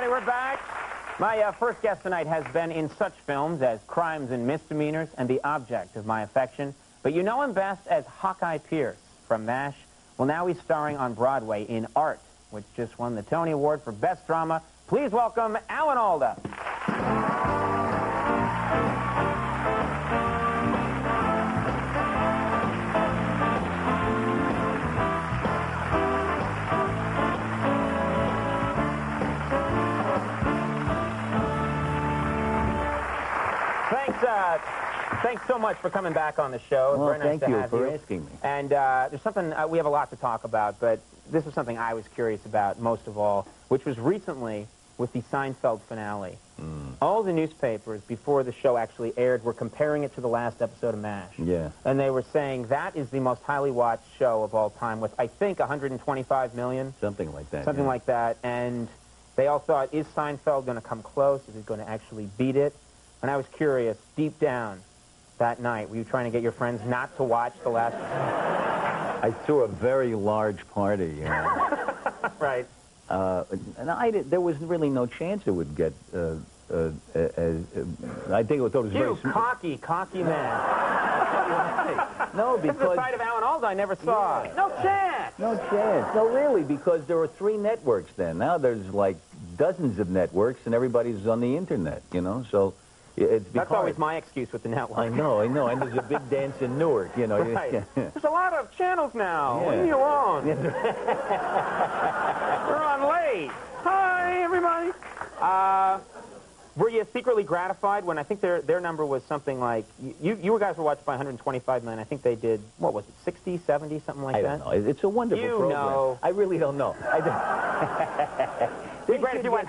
We're back. My first guest tonight has been in such films as Crimes and Misdemeanors and The Object of My Affection, but you know him best as Hawkeye Pierce from MASH. Well, now he's starring on Broadway in Art, which just won the Tony Award for Best Drama. Please welcome Alan Alda. Thanks so much for coming back on the show. Well, very nice thank you have for asking me. And there's something, we have a lot to talk about, but this was something I was curious about most of all, which was recently with the Seinfeld finale. All the newspapers, before the show actually aired, were comparing it to the last episode of MASH. Yeah. And they were saying that is the most highly watched show of all time with, I think, 125 million. Something like that. Something like that. And they all thought, is Seinfeld going to come close? Is it going to actually beat it? And I was curious, deep down, that night, were you trying to get your friends not to watch the last... I threw a very large party, you know. Right. And there was really no chance it would get, I think it was very... You cocky man. No, because... This is the side of Alan Alda I never saw. Yeah. No chance. No chance. No, really, because there were 3 networks then. Now there's like dozens of networks, and everybody's on the internet, you know, so... That's always my excuse with the network. I know. And there's a big dance in Newark, you know. Right. There's a lot of channels now. Yeah. Leave me alone. We're on late. Hi, everybody. Were you secretly gratified when I think their number was something like, you guys were watched by 125 million. I think they did, what was it, 60, 70, something like that? I don't know. It's a wonderful program. Know. I really don't know. Be great if you went,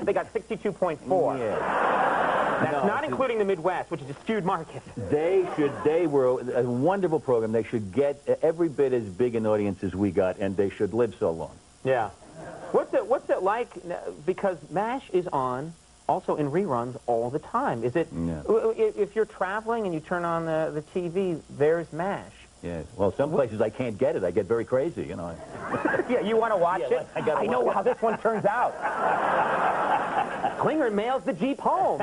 they got 62.4. Yeah. That's not including the Midwest, which is a skewed market. They were a wonderful program. They should get every bit as big an audience as we got, and they should live so long. Yeah. What's it like, because MASH is on also in reruns all the time. Is it, if you're traveling and you turn on the TV, there's MASH. Yeah. Well, some places I can't get it. I get very crazy, you know. Yeah, you want to watch it? I know how this one turns out. Klinger mails the Jeep home.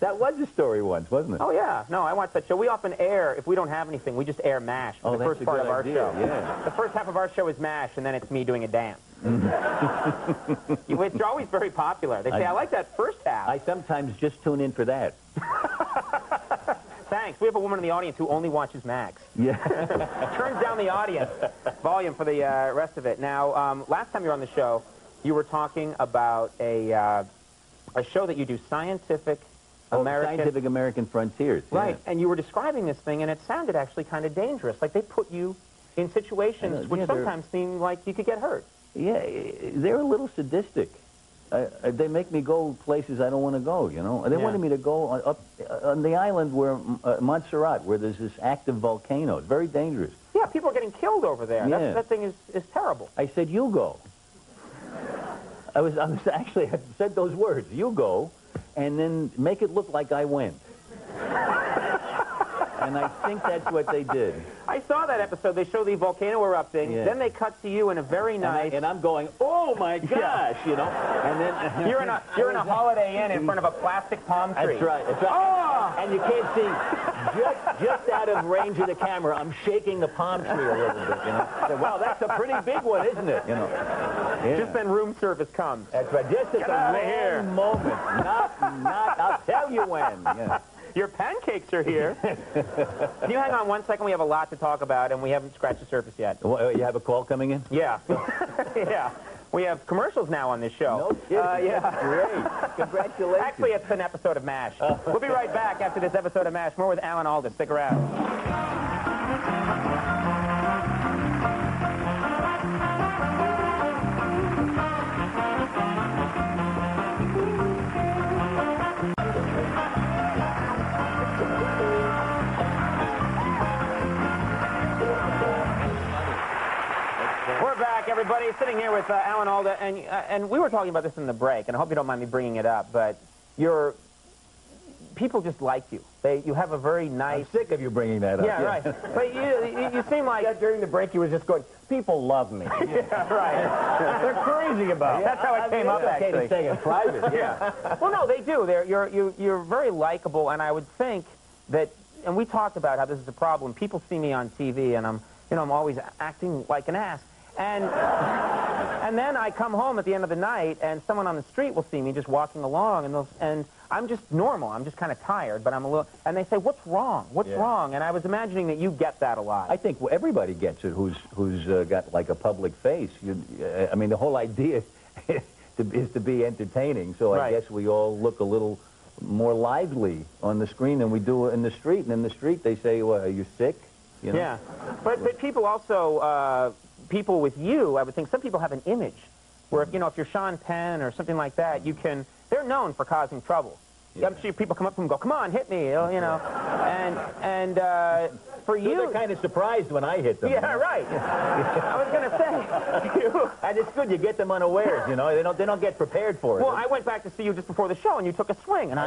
That was a story once, wasn't it? Oh, yeah. No, I watch that show. We often air, if we don't have anything, we just air MASH for the first part of our show. Yeah. The first half of our show is MASH, and then it's me doing a dance. It's always very popular. They say, I like that first half. I sometimes just tune in for that. Thanks. We have a woman in the audience who only watches Max. Yeah. Turns down the audience volume for the rest of it. Now, last time you were on the show, you were talking about a show that you do, Scientific American Frontiers. Right, yeah. and you were describing this thing, and it sounded actually kind of dangerous. Like they put you in situations which sometimes seem like you could get hurt. Yeah, they're a little sadistic. They make me go places I don't want to go, you know. They wanted me to go up on the island where Montserrat, where there's this active volcano. It's very dangerous. Yeah, people are getting killed over there. Yeah. That thing is terrible. I said, you go. I was actually, I said those words, you go, and then make it look like I went. And I think that's what they did. I saw that episode. They show the volcano erupting. Yeah. Then they cut to you in a very nice... And I'm going, oh, my gosh, you know. And then... You're in a Holiday Inn in front of a plastic palm tree. That's right. That's right. Oh! And you can't see, just out of range of the camera, I'm shaking the palm tree a little bit, you know. So, wow, that's a pretty big one, isn't it? You know. Yeah. Just then room service comes. That's right. Just at the wrong moment. Not, I'll tell you when. Yeah. Your pancakes are here. Can you hang on 1 second? We have a lot to talk about, and we haven't scratched the surface yet. Well, you have a call coming in? Yeah. Yeah. We have commercials now on this show. No kidding. Yeah. Great. Congratulations. Actually, it's an episode of MASH. We'll be right back after this episode of MASH. More with Alan Alda. Stick around. Everybody, sitting here with Alan Alda, and we were talking about this in the break, and I hope you don't mind me bringing it up, but people just like you. You have a very nice... I'm sick of you bringing that up. Yeah, right. But you seem like... Yeah, during the break, you were just going, people love me. Yeah, right. They're crazy about it. That's how it came up, actually. Okay to say in private. Yeah. Well, no, they do. You're very likable, and I would think that... And we talked about how this is a problem. People see me on TV, and I'm always acting like an ass. And then I come home at the end of the night, and someone on the street will see me just walking along, and I'm just normal. I'm just kind of tired, but I'm a little... And they say, what's wrong? What's wrong? And I was imagining that you get that a lot. I think everybody gets it who's got, like, a public face. I mean, the whole idea is to be entertaining, so I guess we all look a little more lively on the screen than we do in the street. And in the street, they say, well, are you sick? You know? Yeah. But people also... people with you, I would think some people have an image where, if you're Sean Penn or something like that, they're known for causing trouble. Yeah. I'm sure people come up to them and go, come on, hit me, and for you... They're kind of surprised when I hit them. Yeah, right. I was going to say... And it's good, you get them unawares, They don't get prepared for it. Well, I went back to see you just before the show, and you took a swing, and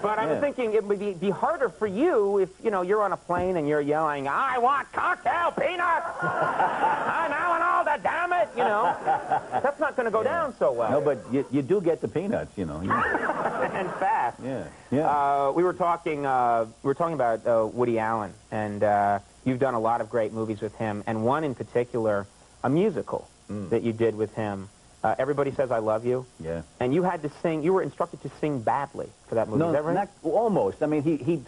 But I was thinking it would be harder for you if, you're on a plane and you're yelling, I want cocktail peanuts! I'm Alan Alda, damn it! That's not going to go down so well. No, but you do get the peanuts, And fast. Yeah, yeah. We were talking about Woody Allen, and you've done a lot of great movies with him, and one in particular, a musical that you did with him. Everybody Says I Love You. Yeah. And you had to sing. You were instructed to sing badly for that movie. No, is that right? not almost. I mean, he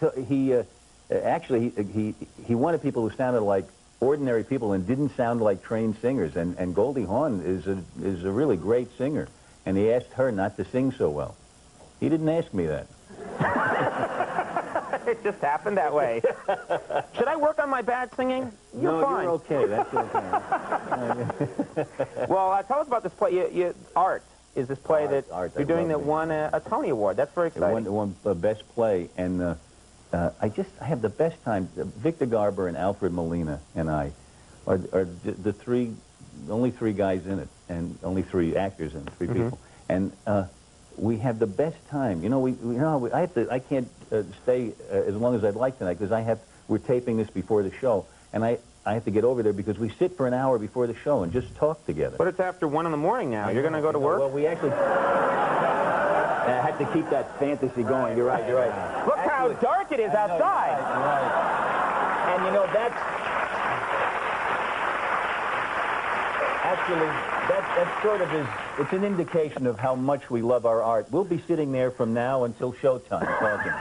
wanted people who sounded like ordinary people and didn't sound like trained singers. And Goldie Hawn is a really great singer, and he asked her not to sing so well. He didn't ask me that. It just happened that way. Should I work on my bad singing? You're fine. You're okay. That's okay. Well, tell us about this play. Art is this play that you're doing that won a Tony Award. That's very exciting. It won Best Play, and I have the best time. Victor Garber and Alfred Molina and I are the only three guys in it, and only three actors in it, three people. And we have the best time. I can't stay as long as I'd like tonight because we're taping this before the show, and I have to get over there because we sit for an hour before the show and just talk together. But it's after 1 in the morning now. You're going to go to work? Well, we actually... I have to keep that fantasy going. You're right, you're right. Look how dark it is outside. Right. And that's... Actually, that sort of it's an indication of how much we love our art. We'll be sitting there from now until showtime talking.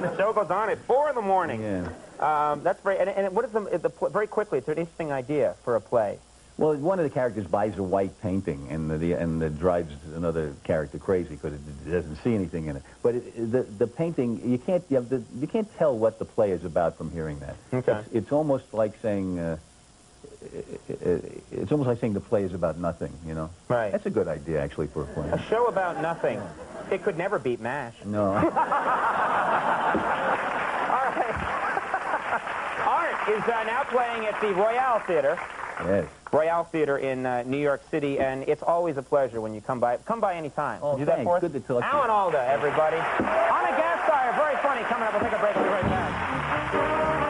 The show goes on at 4 in the morning. Yeah. That's very, and what is very quickly, it's an interesting idea for a play. Well, one of the characters buys a white painting and drives another character crazy because it doesn't see anything in it. But the painting, you can't tell what the play is about from hearing that. Okay. It's almost like saying... it's almost like saying the play is about nothing, Right. That's a good idea, actually, for a play. A show about nothing. It could never beat MASH. No. All right. Art is now playing at the Royale Theater. Yes. Royale Theater in New York City, and it's always a pleasure when you come by. Come by any time. Oh, do that for us? Good to talk to you. Alan Alda, everybody. On a gas fire, very funny. Coming up, we'll take a break. We'll be right back.